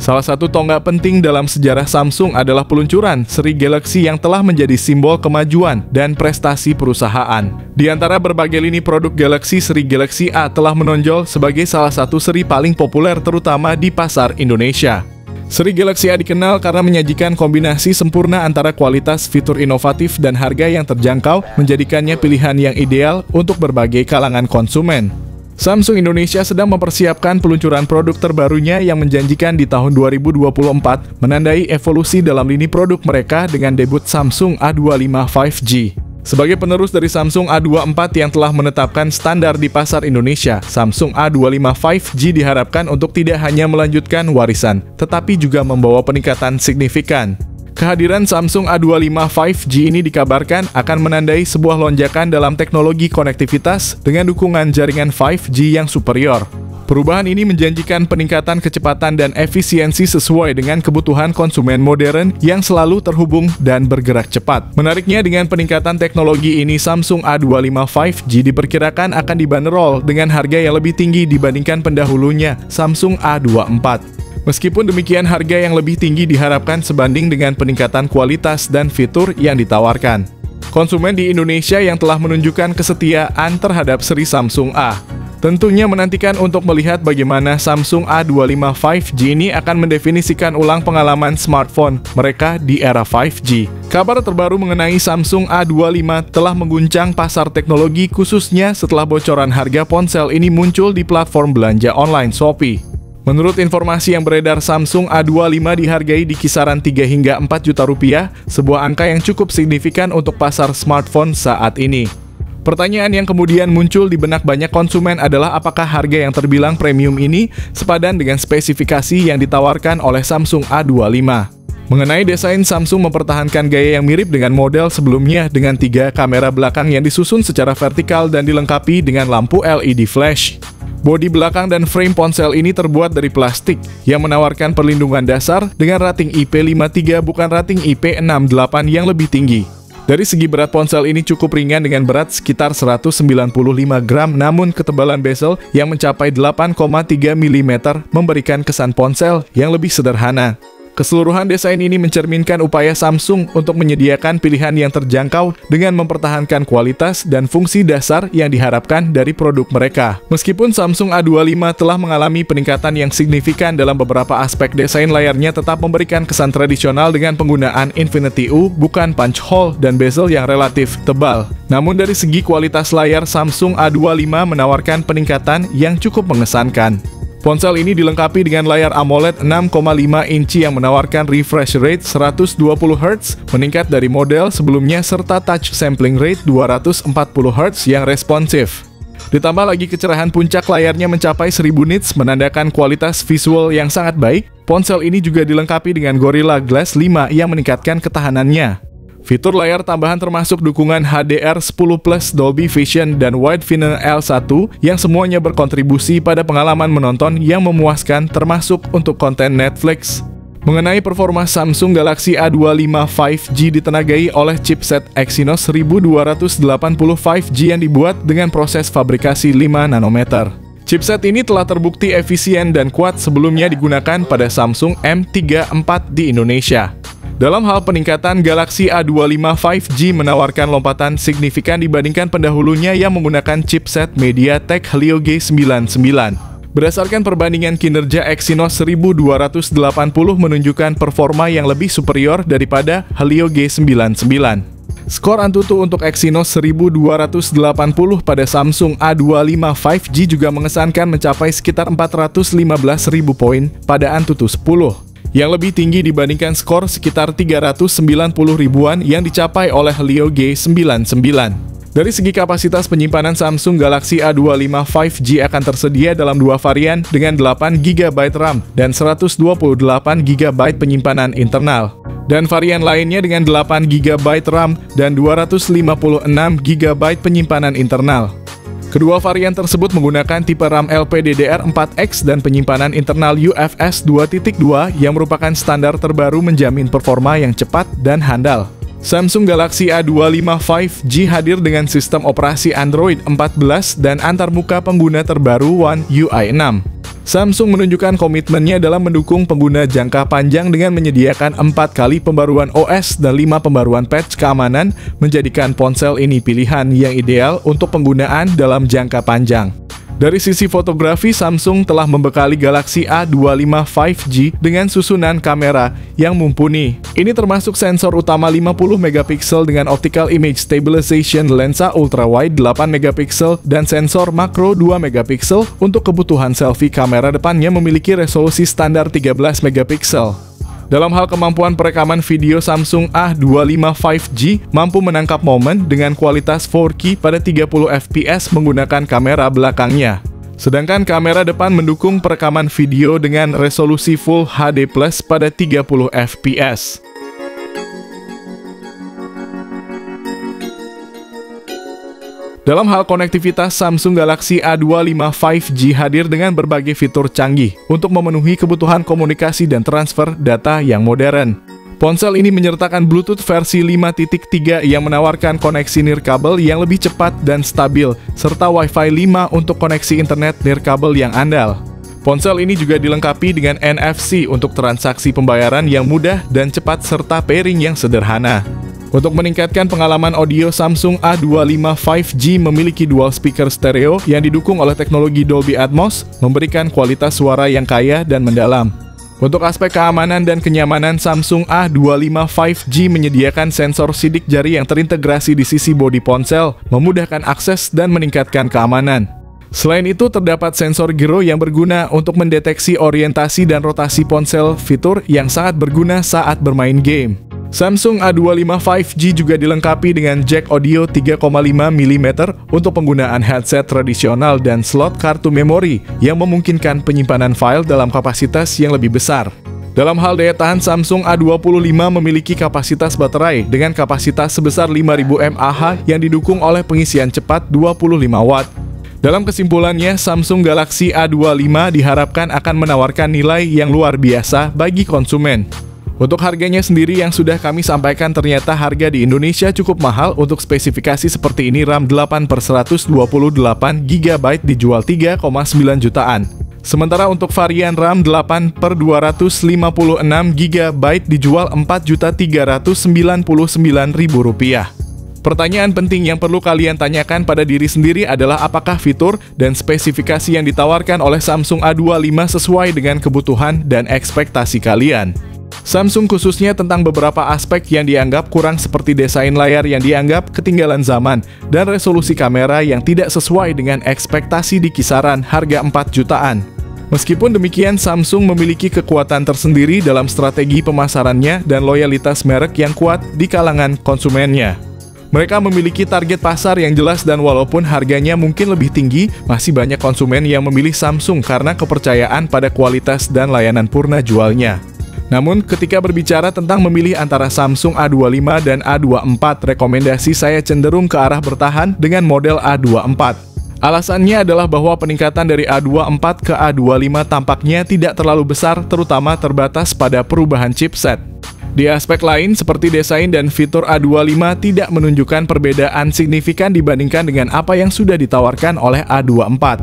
Salah satu tonggak penting dalam sejarah Samsung adalah peluncuran seri Galaxy yang telah menjadi simbol kemajuan dan prestasi perusahaan. Di antara berbagai lini produk Galaxy, seri Galaxy A telah menonjol sebagai salah satu seri paling populer terutama di pasar Indonesia. Seri Galaxy A dikenal karena menyajikan kombinasi sempurna antara kualitas, fitur inovatif, dan harga yang terjangkau, menjadikannya pilihan yang ideal untuk berbagai kalangan konsumen. Samsung Indonesia sedang mempersiapkan peluncuran produk terbarunya yang menjanjikan di tahun 2024, menandai evolusi dalam lini produk mereka dengan debut Samsung A25 5G. Sebagai penerus dari Samsung A24 yang telah menetapkan standar di pasar Indonesia, Samsung A25 5G diharapkan untuk tidak hanya melanjutkan warisan, tetapi juga membawa peningkatan signifikan. Kehadiran Samsung A25 5G ini dikabarkan akan menandai sebuah lonjakan dalam teknologi konektivitas dengan dukungan jaringan 5G yang superior. Perubahan ini menjanjikan peningkatan kecepatan dan efisiensi sesuai dengan kebutuhan konsumen modern yang selalu terhubung dan bergerak cepat. Menariknya, dengan peningkatan teknologi ini, Samsung A25 5G diperkirakan akan dibanderol dengan harga yang lebih tinggi dibandingkan pendahulunya, Samsung A24. Meskipun demikian, harga yang lebih tinggi diharapkan sebanding dengan peningkatan kualitas dan fitur yang ditawarkan. Konsumen di Indonesia yang telah menunjukkan kesetiaan terhadap seri Samsung A tentunya menantikan untuk melihat bagaimana Samsung A25 5G ini akan mendefinisikan ulang pengalaman smartphone mereka di era 5G. Kabar terbaru mengenai Samsung A25 telah mengguncang pasar teknologi, khususnya setelah bocoran harga ponsel ini muncul di platform belanja online Shopee. Menurut informasi yang beredar, Samsung A25 dihargai di kisaran 3 hingga 4 juta rupiah, sebuah angka yang cukup signifikan untuk pasar smartphone saat ini. Pertanyaan yang kemudian muncul di benak banyak konsumen adalah apakah harga yang terbilang premium ini sepadan dengan spesifikasi yang ditawarkan oleh Samsung A25. Mengenai desain, Samsung mempertahankan gaya yang mirip dengan model sebelumnya dengan 3 kamera belakang yang disusun secara vertikal dan dilengkapi dengan lampu LED flash. Bodi belakang dan frame ponsel ini terbuat dari plastik yang menawarkan perlindungan dasar dengan rating IP53 bukan rating IP68 yang lebih tinggi. Dari segi berat, ponsel ini cukup ringan dengan berat sekitar 195 gram, namun ketebalan bezel yang mencapai 8,3 mm memberikan kesan ponsel yang lebih sederhana. Keseluruhan desain ini mencerminkan upaya Samsung untuk menyediakan pilihan yang terjangkau dengan mempertahankan kualitas dan fungsi dasar yang diharapkan dari produk mereka. Meskipun Samsung A25 telah mengalami peningkatan yang signifikan dalam beberapa aspek, desain layarnya tetap memberikan kesan tradisional dengan penggunaan Infinity U, bukan punch hole, dan bezel yang relatif tebal. Namun dari segi kualitas layar, Samsung A25 menawarkan peningkatan yang cukup mengesankan. Ponsel ini dilengkapi dengan layar AMOLED 6,5 inci yang menawarkan refresh rate 120 Hz, meningkat dari model sebelumnya, serta touch sampling rate 240 Hz yang responsif. Ditambah lagi kecerahan puncak layarnya mencapai 1000 nits, menandakan kualitas visual yang sangat baik. Ponsel ini juga dilengkapi dengan Gorilla Glass 5 yang meningkatkan ketahanannya. Fitur layar tambahan termasuk dukungan HDR10+, Dolby Vision, dan Wide Vinyl L1 yang semuanya berkontribusi pada pengalaman menonton yang memuaskan, termasuk untuk konten Netflix. Mengenai performa, Samsung Galaxy A25 5G ditenagai oleh chipset Exynos 1280 5G yang dibuat dengan proses fabrikasi 5 nanometer. Chipset ini telah terbukti efisien dan kuat sebelumnya digunakan pada Samsung M34 di Indonesia. Dalam hal peningkatan, Galaxy A25 5G menawarkan lompatan signifikan dibandingkan pendahulunya yang menggunakan chipset MediaTek Helio G99. Berdasarkan perbandingan kinerja, Exynos 1280 menunjukkan performa yang lebih superior daripada Helio G99. Skor Antutu untuk Exynos 1280 pada Samsung A25 5G juga mengesankan, mencapai sekitar 415.000 poin pada Antutu 10. Yang lebih tinggi dibandingkan skor sekitar 390 ribuan yang dicapai oleh Helio G99. Dari segi kapasitas penyimpanan, Samsung Galaxy A25 5G akan tersedia dalam 2 varian dengan 8 GB RAM dan 128 GB penyimpanan internal. Dan varian lainnya dengan 8 GB RAM dan 256 GB penyimpanan internal. Kedua varian tersebut menggunakan tipe RAM LPDDR4X dan penyimpanan internal UFS 2.2 yang merupakan standar terbaru menjamin performa yang cepat dan handal. Samsung Galaxy A25 5G hadir dengan sistem operasi Android 14 dan antarmuka pengguna terbaru One UI 6. Samsung menunjukkan komitmennya dalam mendukung pengguna jangka panjang dengan menyediakan 4 kali pembaruan OS dan 5 pembaruan patch keamanan, menjadikan ponsel ini pilihan yang ideal untuk penggunaan dalam jangka panjang. Dari sisi fotografi, Samsung telah membekali Galaxy A25 5G dengan susunan kamera yang mumpuni. Ini termasuk sensor utama 50 megapiksel dengan optical image stabilization, lensa ultrawide 8 megapiksel, dan sensor makro 2 megapiksel. Untuk kebutuhan selfie, kamera depannya memiliki resolusi standar 13 megapiksel. Dalam hal kemampuan perekaman video, Samsung A25 5G mampu menangkap momen dengan kualitas 4K pada 30 fps menggunakan kamera belakangnya. Sedangkan kamera depan mendukung perekaman video dengan resolusi Full HD+ pada 30 fps. Dalam hal konektivitas, Samsung Galaxy A25 5G hadir dengan berbagai fitur canggih untuk memenuhi kebutuhan komunikasi dan transfer data yang modern. Ponsel ini menyertakan Bluetooth versi 5.3 yang menawarkan koneksi nirkabel yang lebih cepat dan stabil, serta Wi-Fi 5 untuk koneksi internet nirkabel yang andal. Ponsel ini juga dilengkapi dengan NFC untuk transaksi pembayaran yang mudah dan cepat serta pairing yang sederhana. Untuk meningkatkan pengalaman audio, Samsung A25 5G memiliki dual speaker stereo yang didukung oleh teknologi Dolby Atmos, memberikan kualitas suara yang kaya dan mendalam. Untuk aspek keamanan dan kenyamanan, Samsung A25 5G menyediakan sensor sidik jari yang terintegrasi di sisi bodi ponsel, memudahkan akses dan meningkatkan keamanan. Selain itu, terdapat sensor gyro yang berguna untuk mendeteksi orientasi dan rotasi ponsel, fitur yang sangat berguna saat bermain game. Samsung A25 5G juga dilengkapi dengan jack audio 3,5 mm untuk penggunaan headset tradisional dan slot kartu memori yang memungkinkan penyimpanan file dalam kapasitas yang lebih besar. Dalam hal daya tahan, Samsung A25 memiliki kapasitas baterai dengan kapasitas sebesar 5000 mAh yang didukung oleh pengisian cepat 25 Watt. Dalam kesimpulannya, Samsung Galaxy A25 diharapkan akan menawarkan nilai yang luar biasa bagi konsumen. Untuk harganya sendiri yang sudah kami sampaikan, ternyata harga di Indonesia cukup mahal. Untuk spesifikasi seperti ini, RAM 8/128 GB dijual 3,9 jutaan. Sementara untuk varian RAM 8/256 GB dijual Rp4.399.000. Pertanyaan penting yang perlu kalian tanyakan pada diri sendiri adalah apakah fitur dan spesifikasi yang ditawarkan oleh Samsung A25 sesuai dengan kebutuhan dan ekspektasi kalian. Samsung khususnya tentang beberapa aspek yang dianggap kurang, seperti desain layar yang dianggap ketinggalan zaman dan resolusi kamera yang tidak sesuai dengan ekspektasi di kisaran harga 4 jutaan. Meskipun demikian, Samsung memiliki kekuatan tersendiri dalam strategi pemasarannya dan loyalitas merek yang kuat di kalangan konsumennya. Mereka memiliki target pasar yang jelas dan walaupun harganya mungkin lebih tinggi, masih banyak konsumen yang memilih Samsung karena kepercayaan pada kualitas dan layanan purna jualnya. Namun, ketika berbicara tentang memilih antara Samsung A25 dan A24, rekomendasi saya cenderung ke arah bertahan dengan model A24. Alasannya adalah bahwa peningkatan dari A24 ke A25 tampaknya tidak terlalu besar, terutama terbatas pada perubahan chipset. Di aspek lain, seperti desain dan fitur, A25 tidak menunjukkan perbedaan signifikan dibandingkan dengan apa yang sudah ditawarkan oleh A24.